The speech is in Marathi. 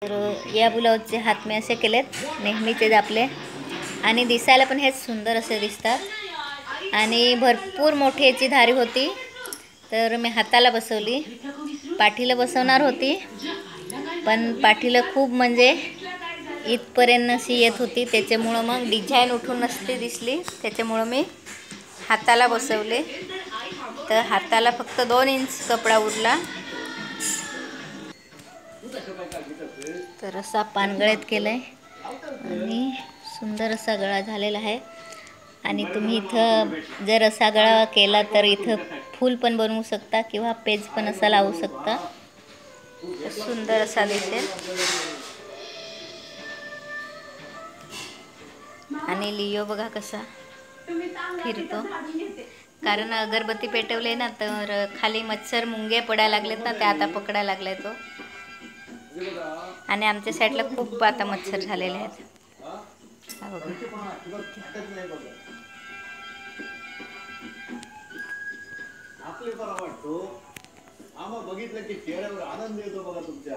तर या ब्लाऊजचे हात मी असे केलेत नेहमीचेच आपले, आणि दिसायला पण हे सुंदर असे दिसतात। आणि भरपूर मोठी याची धारी होती, तर मी हाताला बसवली। पाठीला बसवणार होती, पण पाठीला खूप म्हणजे इथपर्यंत अशी येत होती, त्याच्यामुळं मग डिझाईन उठून नसते दिसली, त्याच्यामुळं मी हाताला बसवले। तर हाताला फक्त 2 इंच कपडा उरला। तर असा पानगळ्यात केलाय आणि सुंदर असा गळा झालेला आहे। आणि तुम्ही इथं जर असा गळा केला तर इथं फूल पण बनवू शकता किंवा पेज पण असा लावू शकता, सुंदर असा दिसेल। आणि लिओ बघा कसा फिरतो, कारण अगरबत्ती पेटवले ना, तर खाली मच्छर मुंगे पडायला लागलेत ना, ते आता पकडायला लागलाय तो। आणि आमच्या साईडला खूप आता मच्छर झालेले आहेत। आपले बरा वाटतो, आम्हा बघितलं की चेहऱ्यावर आनंद येतो बघा तुमच्या।